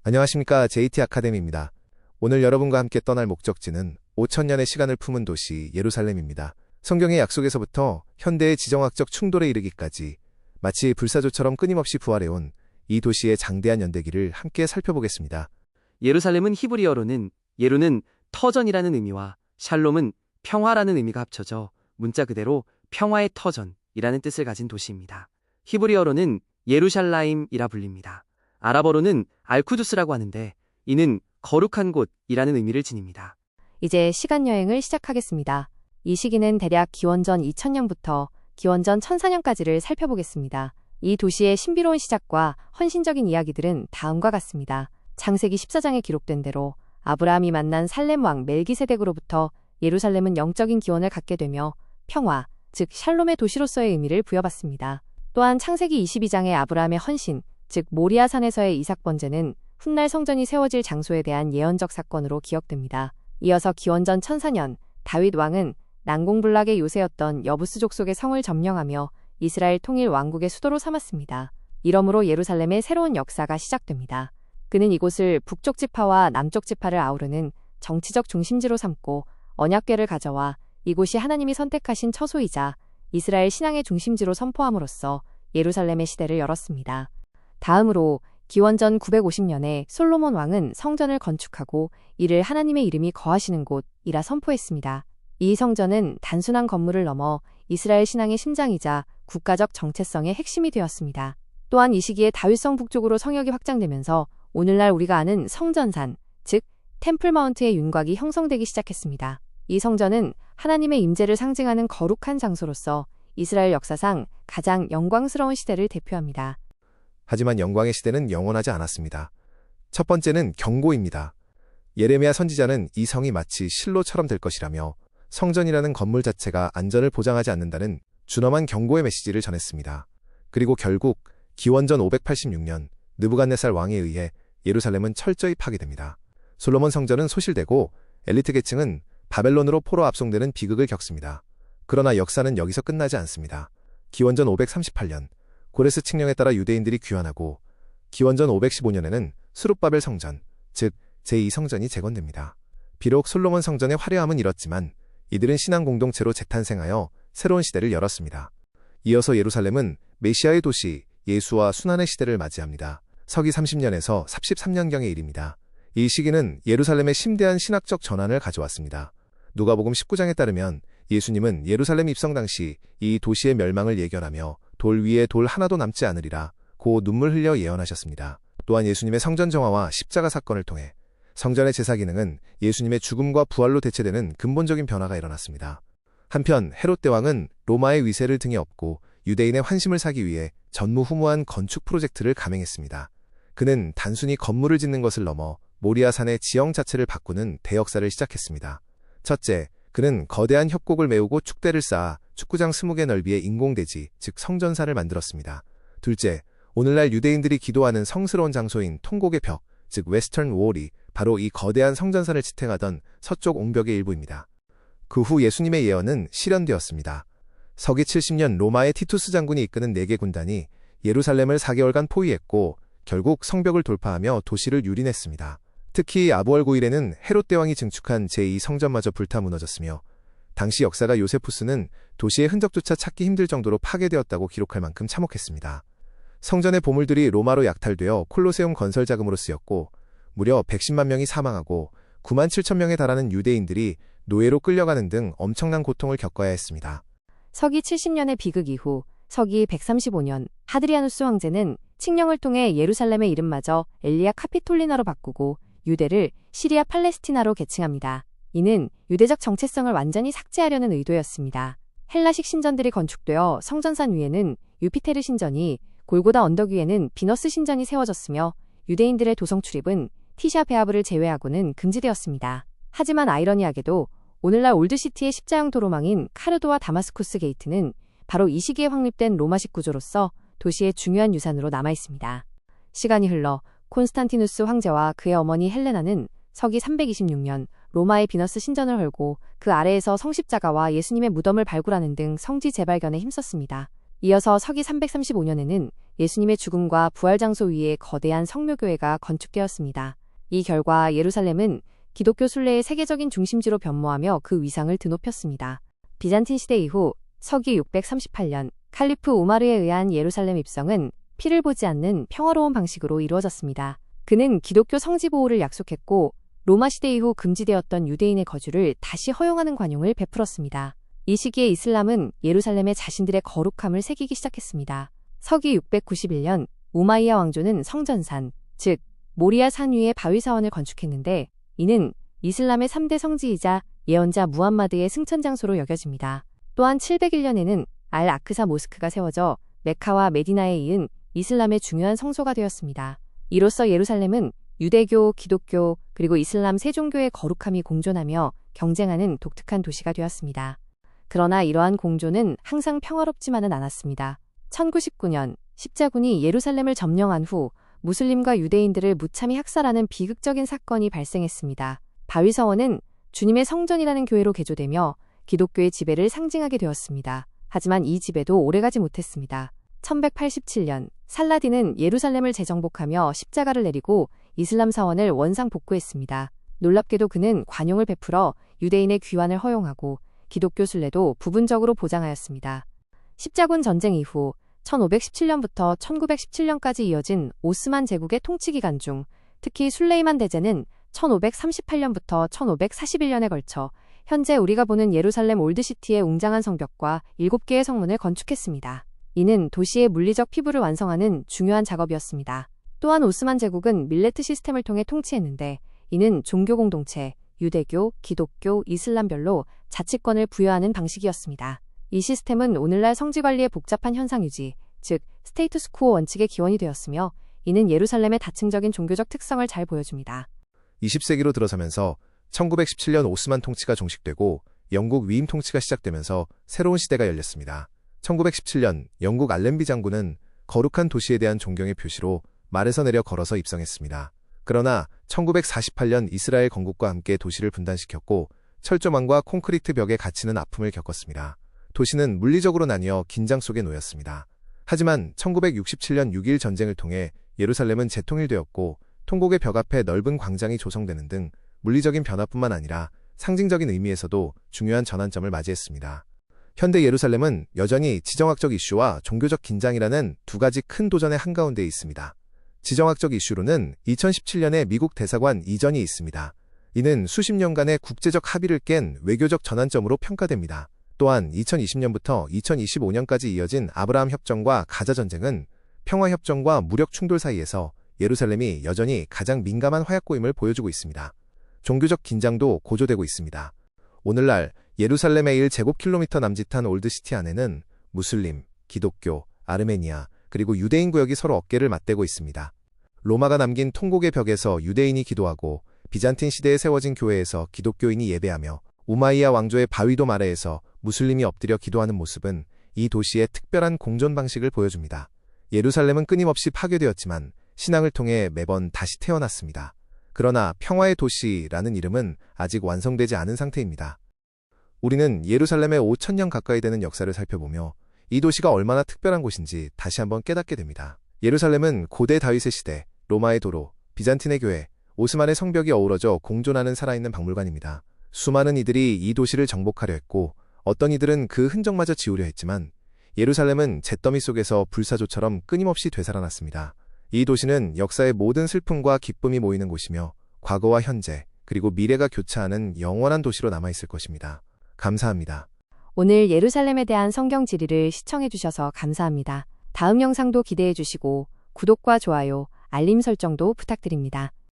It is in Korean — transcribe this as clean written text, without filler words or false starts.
안녕하십니까. JT 아카데미입니다. 오늘 여러분과 함께 떠날 목적지는 5000년의 시간을 품은 도시 예루살렘입니다. 성경의 약속에서부터 현대의 지정학적 충돌에 이르기까지 마치 불사조처럼 끊임없이 부활해온 이 도시의 장대한 연대기를 함께 살펴보겠습니다. 예루살렘은 히브리어로는 예루는 터전이라는 의미와 샬롬은 평화라는 의미가 합쳐져 문자 그대로 평화의 터전이라는 뜻을 가진 도시입니다. 히브리어로는 예루샬라임이라 불립니다. 아랍어로는 알쿠두스라고 하는데 이는 거룩한 곳이라는 의미를 지닙니다. 이제 시간여행을 시작하겠습니다. 이 시기는 대략 기원전 2000년부터 기원전 1004년까지를 살펴보겠습니다. 이 도시의 신비로운 시작과 헌신적인 이야기들은 다음과 같습니다. 창세기 14장에 기록된 대로 아브라함이 만난 살렘 왕 멜기세덱으로부터 예루살렘은 영적인 기원을 갖게 되며 평화, 즉 샬롬의 도시로서의 의미를 부여받습니다. 또한 창세기 22장의 아브라함의 헌신, 즉 모리아산에서의 이삭 번제는 훗날 성전이 세워질 장소에 대한 예언적 사건으로 기억됩니다. 이어서 기원전 1004년 다윗 왕은 난공불락의 요새였던 여부스 족속의 성을 점령하며 이스라엘 통일 왕국의 수도로 삼았습니다. 이러므로 예루살렘의 새로운 역사가 시작됩니다. 그는 이곳을 북쪽 지파와 남쪽 지파를 아우르는 정치적 중심지로 삼고 언약궤를 가져와 이곳이 하나님이 선택하신 처소이자 이스라엘 신앙의 중심지로 선포함으로써 예루살렘의 시대를 열었습니다. 다음으로 기원전 950년에 솔로몬 왕은 성전을 건축하고 이를 하나님의 이름이 거하시는 곳이라 선포했습니다. 이 성전은 단순한 건물을 넘어 이스라엘 신앙의 심장이자 국가적 정체성의 핵심이 되었습니다. 또한 이 시기에 다윗성 북쪽으로 성역이 확장되면서 오늘날 우리가 아는 성전산, 즉 템플마운트의 윤곽이 형성되기 시작했습니다. 이 성전은 하나님의 임재를 상징하는 거룩한 장소로서 이스라엘 역사상 가장 영광스러운 시대를 대표합니다. 하지만 영광의 시대는 영원하지 않았습니다. 첫 번째는 경고입니다. 예레미야 선지자는 이 성이 마치 실로처럼 될 것이라며 성전이라는 건물 자체가 안전을 보장하지 않는다는 준엄한 경고의 메시지를 전했습니다. 그리고 결국 기원전 586년 느부갓네살 왕에 의해 예루살렘은 철저히 파괴됩니다. 솔로몬 성전은 소실되고 엘리트 계층은 바벨론으로 포로 압송되는 비극을 겪습니다. 그러나 역사는 여기서 끝나지 않습니다. 기원전 538년 고레스 칙령에 따라 유대인들이 귀환하고 기원전 515년에는 수룹바벨 성전, 즉 제2성전이 재건됩니다. 비록 솔로몬 성전의 화려함은 잃었지만 이들은 신앙 공동체로 재탄생하여 새로운 시대를 열었습니다. 이어서 예루살렘은 메시아의 도시, 예수와 순환의 시대를 맞이합니다. 서기 30년에서 33년경의 일입니다. 이 시기는 예루살렘의 심대한 신학적 전환을 가져왔습니다. 누가복음 19장에 따르면 예수님은 예루살렘 입성 당시 이 도시의 멸망을 예견하며 돌 위에 돌 하나도 남지 않으리라 고 눈물 흘려 예언하셨습니다. 또한 예수님의 성전 정화와 십자가 사건을 통해 성전의 제사 기능은 예수님의 죽음과 부활로 대체되는 근본적인 변화가 일어났습니다. 한편 헤롯 대왕은 로마의 위세를 등에 업고 유대인의 환심을 사기 위해 전무후무한 건축 프로젝트를 감행했습니다. 그는 단순히 건물을 짓는 것을 넘어 모리아산의 지형 자체를 바꾸는 대역사를 시작했습니다. 첫째, 그는 거대한 협곡을 메우고 축대를 쌓아 축구장 20개 넓이의 인공대지, 즉 성전산을 만들었습니다. 둘째, 오늘날 유대인들이 기도하는 성스러운 장소인 통곡의 벽, 즉 웨스턴 월이 바로 이 거대한 성전산을 지탱하던 서쪽 옹벽의 일부입니다. 그 후 예수님의 예언은 실현되었습니다. 서기 70년 로마의 티투스 장군이 이끄는 4개 군단이 예루살렘을 4개월간 포위했고 결국 성벽을 돌파하며 도시를 유린했습니다. 특히 아부월 9일에는 헤롯 대왕이 증축한 제2성전마저 불타 무너졌으며 당시 역사가 요세푸스는 도시의 흔적조차 찾기 힘들 정도로 파괴되었다고 기록할 만큼 참혹했습니다. 성전의 보물들이 로마로 약탈되어 콜로세움 건설 자금으로 쓰였고 무려 110만 명이 사망하고 9만 7천 명에 달하는 유대인들이 노예로 끌려가는 등 엄청난 고통을 겪어야 했습니다. 서기 70년의 비극 이후 서기 135년 하드리아누스 황제는 칙령을 통해 예루살렘의 이름마저 엘리아 카피톨리나로 바꾸고 유대를 시리아 팔레스티나로 개칭합니다. 이는 유대적 정체성을 완전히 삭제하려는 의도였습니다. 헬라식 신전들이 건축되어 성전산 위에는 유피테르 신전이, 골고다 언덕 위에는 비너스 신전이 세워졌으며 유대인들의 도성 출입은 티샤 베아브를 제외하고는 금지되었습니다. 하지만 아이러니하게도 오늘날 올드시티의 십자형 도로망인 카르도와 다마스쿠스 게이트는 바로 이 시기에 확립된 로마식 구조로서 도시의 중요한 유산으로 남아있습니다. 시간이 흘러 콘스탄티누스 황제와 그의 어머니 헬레나는 서기 326년 로마의 비너스 신전을 헐고 그 아래에서 성십자가와 예수님의 무덤을 발굴하는 등 성지 재발견에 힘썼습니다. 이어서 서기 335년에는 예수님의 죽음과 부활 장소 위에 거대한 성묘교회가 건축되었습니다. 이 결과 예루살렘은 기독교 순례의 세계적인 중심지로 변모하며 그 위상을 드높였습니다. 비잔틴 시대 이후 서기 638년 칼리프 우마르에 의한 예루살렘 입성은 피를 보지 않는 평화로운 방식으로 이루어졌습니다. 그는 기독교 성지 보호를 약속했고 로마 시대 이후 금지되었던 유대인의 거주를 다시 허용하는 관용을 베풀었습니다. 이 시기에 이슬람은 예루살렘에 자신들의 거룩함을 새기기 시작했습니다. 서기 691년 우마이야 왕조는 성전산, 즉 모리아 산 위에 바위사원을 건축했는데 이는 이슬람의 3대 성지이자 예언자 무함마드의 승천 장소로 여겨집니다. 또한 701년에는 알 아크사 모스크가 세워져 메카와 메디나에 이은 이슬람의 중요한 성소가 되었습니다. 이로써 예루살렘은 유대교, 기독교, 그리고 이슬람 세 종교의 거룩함이 공존하며 경쟁하는 독특한 도시가 되었습니다. 그러나 이러한 공존은 항상 평화롭지만은 않았습니다. 1919년 십자군이 예루살렘을 점령한 후 무슬림과 유대인들을 무참히 학살하는 비극적인 사건이 발생했습니다. 바위서원은 주님의 성전이라는 교회로 개조되며 기독교의 지배를 상징하게 되었습니다. 하지만 이 지배도 오래가지 못했습니다. 1187년 살라딘은 예루살렘을 재정복하며 십자가를 내리고 이슬람 사원을 원상 복구했습니다. 놀랍게도 그는 관용을 베풀어 유대인의 귀환을 허용하고 기독교 순례도 부분적으로 보장하였습니다. 십자군 전쟁 이후 1517년부터 1917년까지 이어진 오스만 제국의 통치 기간 중 특히 술레이만 대제는 1538년부터 1541년에 걸쳐 현재 우리가 보는 예루살렘 올드시티의 웅장한 성벽과 7개의 성문을 건축했습니다. 이는 도시의 물리적 피부를 완성하는 중요한 작업이었습니다. 또한 오스만 제국은 밀레트 시스템을 통해 통치했는데 이는 종교 공동체, 유대교, 기독교, 이슬람별로 자치권을 부여하는 방식이었습니다. 이 시스템은 오늘날 성지관리의 복잡한 현상 유지, 즉 스테이투스코어 원칙의 기원이 되었으며 이는 예루살렘의 다층적인 종교적 특성을 잘 보여줍니다. 20세기로 들어서면서 1917년 오스만 통치가 종식되고 영국 위임 통치가 시작되면서 새로운 시대가 열렸습니다. 1917년 영국 알렌비 장군은 거룩한 도시에 대한 존경의 표시로 말에서 내려 걸어서 입성했습니다. 그러나 1948년 이스라엘 건국과 함께 도시를 분단시켰고 철조망과 콘크리트 벽에 갇히는 아픔을 겪었습니다. 도시는 물리적으로 나뉘어 긴장 속에 놓였습니다. 하지만 1967년 6.1 전쟁을 통해 예루살렘은 재통일되었고 통곡의 벽 앞에 넓은 광장이 조성되는 등 물리적인 변화뿐만 아니라 상징적인 의미에서도 중요한 전환점을 맞이했습니다. 현대 예루살렘은 여전히 지정학적 이슈와 종교적 긴장이라는 두 가지 큰 도전의 한가운데에 있습니다. 지정학적 이슈로는 2017년에 미국 대사관 이전이 있습니다. 이는 수십 년간의 국제적 합의를 깬 외교적 전환점으로 평가됩니다. 또한 2020년부터 2025년까지 이어진 아브라함 협정과 가자 전쟁은 평화 협정과 무력 충돌 사이에서 예루살렘이 여전히 가장 민감한 화약고임을 보여주고 있습니다. 종교적 긴장도 고조되고 있습니다. 오늘날 예루살렘의 1제곱킬로미터 남짓한 올드시티 안에는 무슬림, 기독교, 아르메니아, 그리고 유대인 구역이 서로 어깨를 맞대고 있습니다. 로마가 남긴 통곡의 벽에서 유대인이 기도하고 비잔틴 시대에 세워진 교회에서 기독교인이 예배하며 우마이야 왕조의 바위돔 아래에서 무슬림이 엎드려 기도하는 모습은 이 도시의 특별한 공존 방식을 보여줍니다. 예루살렘은 끊임없이 파괴되었지만 신앙을 통해 매번 다시 태어났습니다. 그러나 평화의 도시라는 이름은 아직 완성되지 않은 상태입니다. 우리는 예루살렘의 5,000년 가까이 되는 역사를 살펴보며 이 도시가 얼마나 특별한 곳인지 다시 한번 깨닫게 됩니다. 예루살렘은 고대 다윗의 시대, 로마의 도로, 비잔틴의 교회, 오스만의 성벽이 어우러져 공존하는 살아있는 박물관입니다. 수많은 이들이 이 도시를 정복하려 했고 어떤 이들은 그 흔적마저 지우려 했지만 예루살렘은 잿더미 속에서 불사조처럼 끊임없이 되살아났습니다. 이 도시는 역사의 모든 슬픔과 기쁨이 모이는 곳이며 과거와 현재 그리고 미래가 교차하는 영원한 도시로 남아있을 것입니다. 감사합니다. 오늘 예루살렘에 대한 성경 지리를 시청해주셔서 감사합니다. 다음 영상도 기대해주시고 구독과 좋아요, 알림 설정도 부탁드립니다.